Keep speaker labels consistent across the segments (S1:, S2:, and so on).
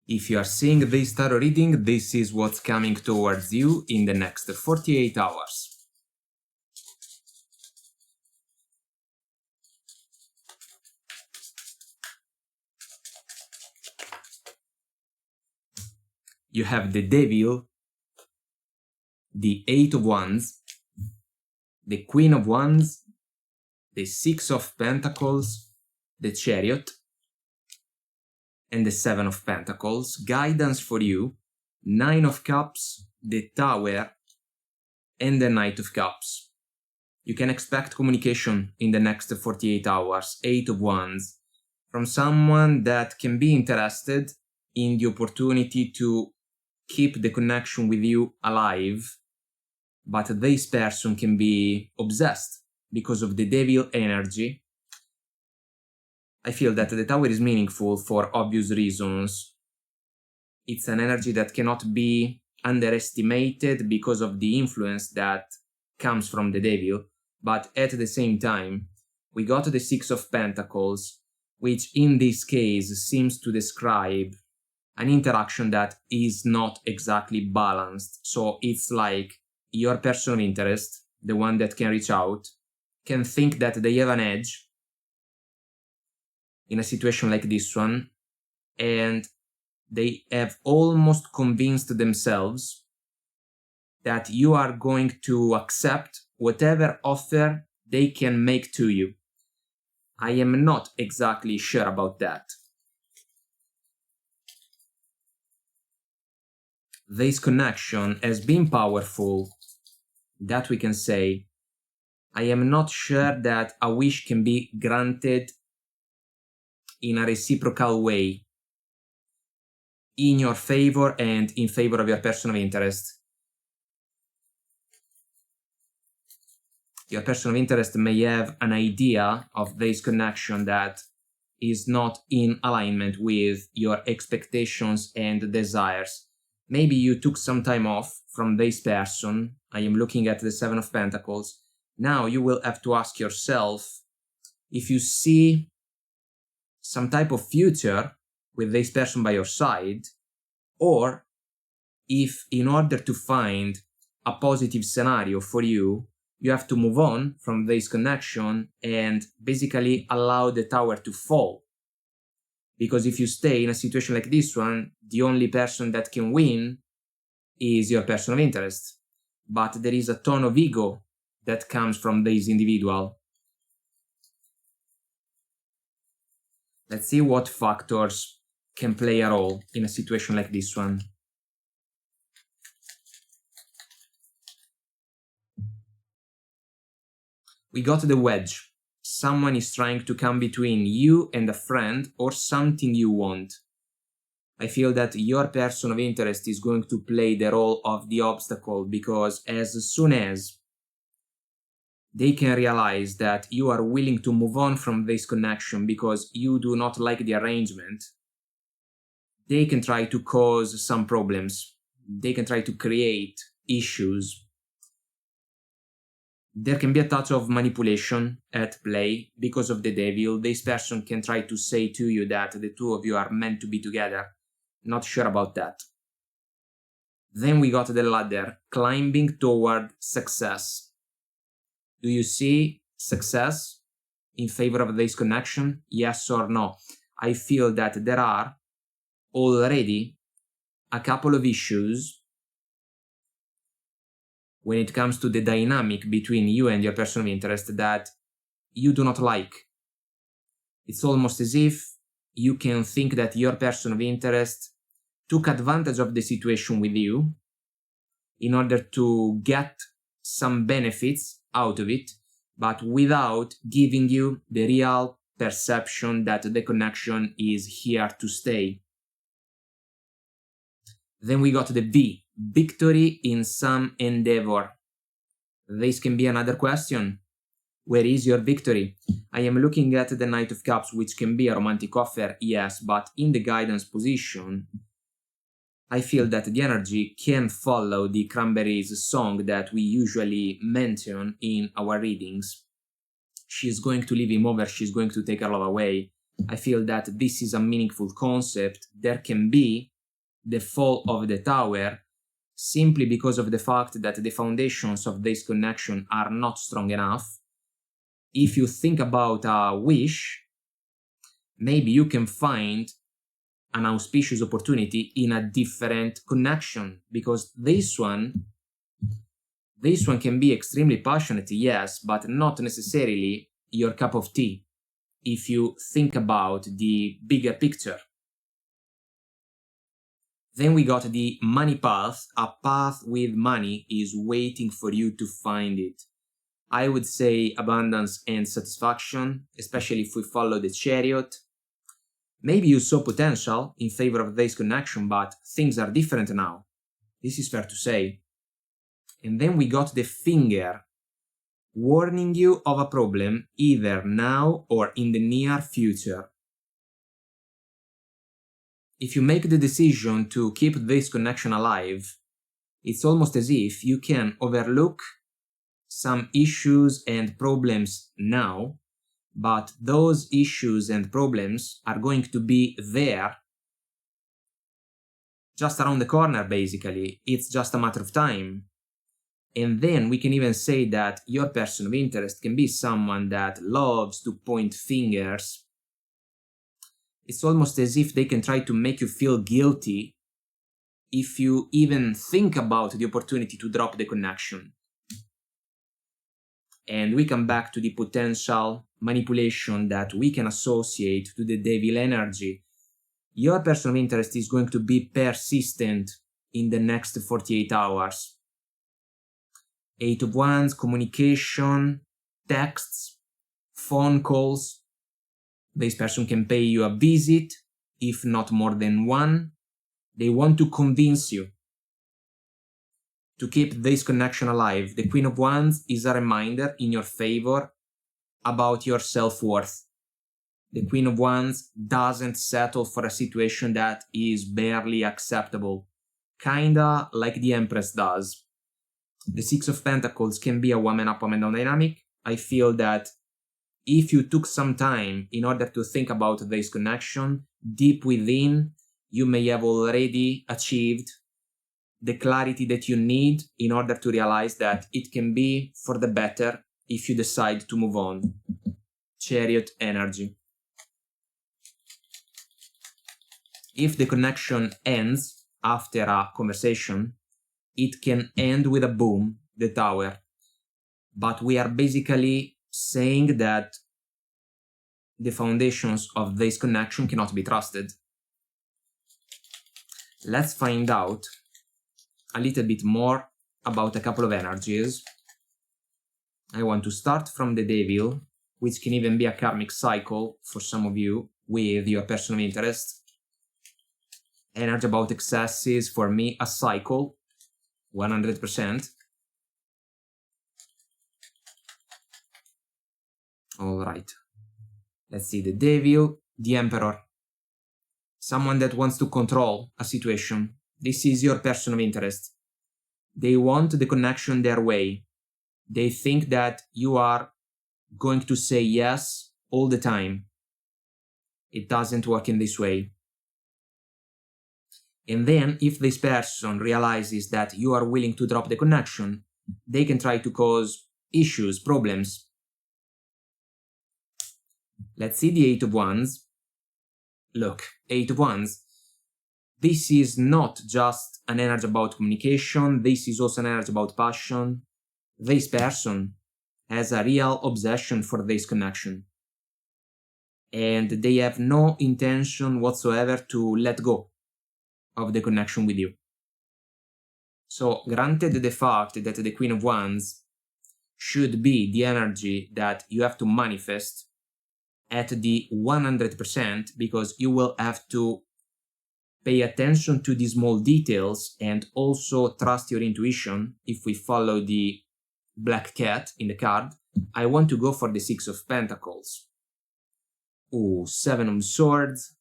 S1: If you are seeing this tarot reading, this is what's coming towards you in the next 48 hours. You have the Devil, the Eight of Wands, the Queen of Wands, the Six of Pentacles, the Chariot, and the Seven of Pentacles. Guidance for you, Nine of Cups, the Tower, and the Knight of Cups. You can expect communication in the next 48 hours, Eight of Wands, from someone that can be interested in the opportunity to keep the connection with you alive, but this person can be obsessed because of the Devil energy. I feel that the Tower is meaningful for obvious reasons. It's an energy that cannot be underestimated because of the influence that comes from the Devil, but at the same time, we got the Six of Pentacles, which in this case seems to describe an interaction that is not exactly balanced. So it's like your person of interest, the one that can reach out, can think that they have an edge in a situation like this one, and they have almost convinced themselves that you are going to accept whatever offer they can make to you. I am not exactly sure about that. This connection has been powerful, that we can say. I am not sure that a wish can be granted in a reciprocal way, in your favor and in favor of your person of interest. Your person of interest may have an idea of this connection that is not in alignment with your expectations and desires. Maybe you took some time off from this person. I am looking at the Seven of Pentacles. Now you will have to ask yourself if you see some type of future with this person by your side, or if in order to find a positive scenario for you, you have to move on from this connection and basically allow the Tower to fall. Because if you stay in a situation like this one, the only person that can win is your person of interest. But there is a ton of ego that comes from this individual. Let's see what factors can play a role in a situation like this one. We got the Wedge. Someone is trying to come between you and a friend or something you want. I feel that your person of interest is going to play the role of the obstacle, because as soon as they can realize that you are willing to move on from this connection because you do not like the arrangement, they can try to cause some problems. They can try to create issues. There can be a touch of manipulation at play because of the Devil. This person can try to say to you that the two of you are meant to be together. Not sure about that. Then we got the Ladder, climbing toward success. Do you see success in favor of this connection? Yes or no? I feel that there are already a couple of issues when it comes to the dynamic between you and your person of interest that you do not like. It's almost as if you can think that your person of interest took advantage of the situation with you in order to get some benefits out of it, but without giving you the real perception that the connection is here to stay. Then we got the V, victory in some endeavor. This can be another question. Where is your victory? I am looking at the Knight of Cups, which can be a romantic offer, yes, but in the guidance position, I feel that the energy can follow the Cranberries song that we usually mention in our readings. She's going to leave him over, she's going to take her love away. I feel that this is a meaningful concept. There can be the fall of the tower simply because of the fact that the foundations of this connection are not strong enough. If you think about a wish, maybe you can find an auspicious opportunity in a different connection, because this one can be extremely passionate, yes, but not necessarily your cup of tea if you think about the bigger picture. Then we got the money path. A path with money is waiting for you to find it. I would say abundance and satisfaction, especially if we follow the chariot. Maybe you saw potential in favor of this connection, but things are different now. This is fair to say. And then we got the finger, warning you of a problem either now or in the near future. If you make the decision to keep this connection alive, it's almost as if you can overlook some issues and problems now, but those issues and problems are going to be there just around the corner, basically. It's just a matter of time. And then we can even say that your person of interest can be someone that loves to point fingers. It's almost as if they can try to make you feel guilty if you even think about the opportunity to drop the connection. And we come back to the potential manipulation that we can associate to the devil energy. Your person of interest is going to be persistent in the next 48 hours. 8 of Wands, communication, texts, phone calls. This person can pay you a visit, if not more than one. They want to convince you to keep this connection alive. The Queen of Wands is a reminder in your favor about your self-worth. The Queen of Wands doesn't settle for a situation that is barely acceptable, kinda like the Empress does. The Six of Pentacles can be a woman up, woman down dynamic. I feel that if you took some time in order to think about this connection, deep within, you may have already achieved the clarity that you need in order to realize that it can be for the better if you decide to move on. Chariot energy. If the connection ends after a conversation, it can end with a boom, the Tower. But we are basically saying that the foundations of this connection cannot be trusted. Let's find out a little bit more about a couple of energies. I want to start from the Devil, which can even be a karmic cycle for some of you with your person of interest. Energy about excess is, for me, a cycle, 100%. All right. Let's see, the Devil, the Emperor. Someone that wants to control a situation. This is your person of interest. They want the connection their way. They think that you are going to say yes all the time. It doesn't work in this way. And then, if this person realizes that you are willing to drop the connection, they can try to cause issues, problems. Let's see the Eight of Wands. Look, Eight of Wands. This is not just an energy about communication, this is also an energy about passion. This person has a real obsession for this connection. And they have no intention whatsoever to let go of the connection with you. So, granted the fact that the Queen of Wands should be the energy that you have to manifest at the 100%, because you will have to pay attention to the small details and also trust your intuition. If we follow the black cat in the card, I want to go for the Six of Pentacles. Ooh, Seven of Swords.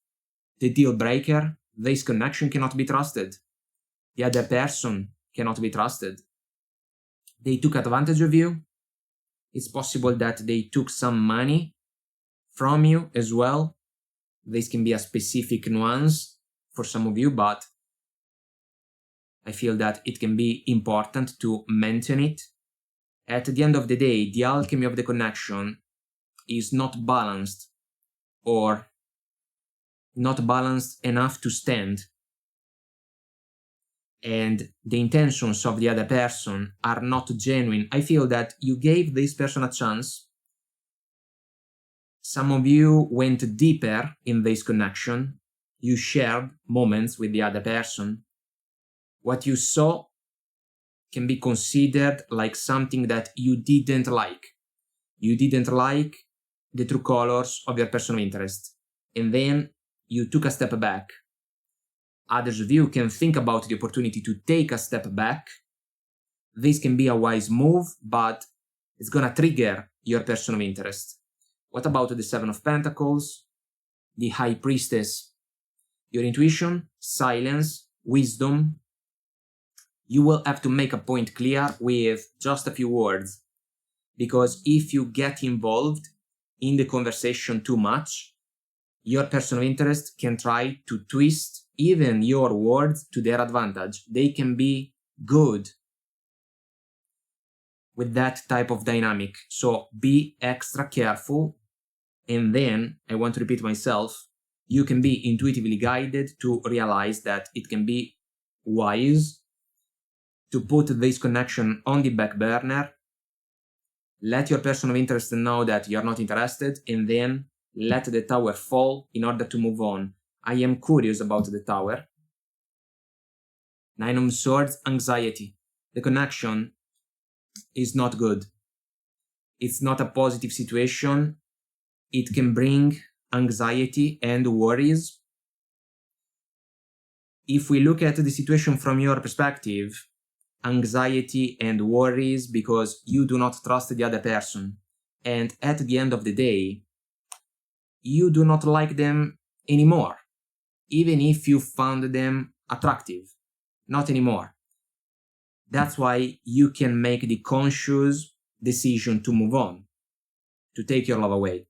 S1: The deal breaker. This connection cannot be trusted. The other person cannot be trusted. They took advantage of you. It's possible that they took some money from you as well. This can be a specific nuance for some of you, but I feel that it can be important to mention it. At the end of the day, the alchemy of the connection is not balanced or not balanced enough to stand, and the intentions of the other person are not genuine. I feel that you gave this person a chance. Some of you went deeper in this connection. You shared moments with the other person. What you saw can be considered like something that you didn't like. You didn't like the true colors of your person of interest. And then you took a step back. Others of you can think about the opportunity to take a step back. This can be a wise move, but it's gonna trigger your person of interest. What about the Seven of Pentacles, the High Priestess? Your intuition, silence, wisdom. You will have to make a point clear with just a few words, because if you get involved in the conversation too much, your person of interest can try to twist even your words to their advantage. They can be good with that type of dynamic. So be extra careful. And then, I want to repeat myself, you can be intuitively guided to realize that it can be wise to put this connection on the back burner. Let your person of interest know that you're not interested, and then let the tower fall in order to move on. I am curious about the tower. Nine of Swords, anxiety. The connection is not good. It's not a positive situation. It can bring anxiety and worries. If we look at the situation from your perspective, anxiety and worries because you do not trust the other person, and at the end of the day, you do not like them anymore, even if you found them attractive. Not anymore. That's why you can make the conscious decision to move on, to take your love away.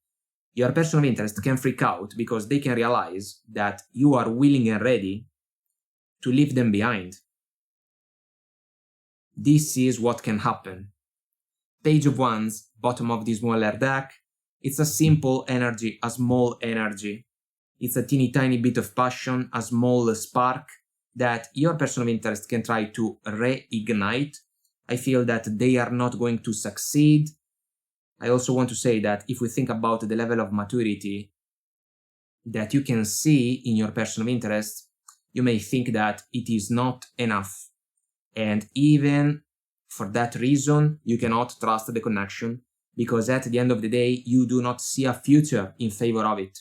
S1: Your person of interest can freak out because they can realize that you are willing and ready to leave them behind. This is what can happen. Page of Wands, bottom of the smaller deck. It's a simple energy, a small energy. It's a teeny tiny bit of passion, a small spark that your person of interest can try to reignite. I feel that they are not going to succeed. I also want to say that if we think about the level of maturity that you can see in your person of interest, you may think that it is not enough. And even for that reason, you cannot trust the connection, because at the end of the day, you do not see a future in favor of it.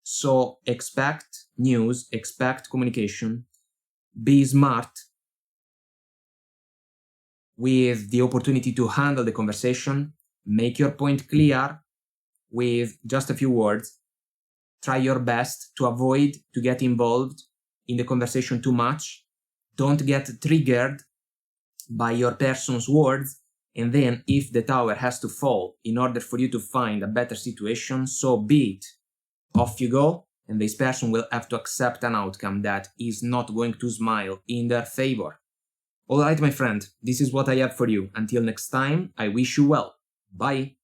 S1: So expect news, expect communication, be smart with the opportunity to handle the conversation, make your point clear with just a few words, try your best to avoid to get involved in the conversation too much, don't get triggered by your person's words, and then if the tower has to fall in order for you to find a better situation, so be it. Off you go, and this person will have to accept an outcome that is not going to smile in their favor. Alright, my friend, this is what I have for you. Until next time, I wish you well. Bye!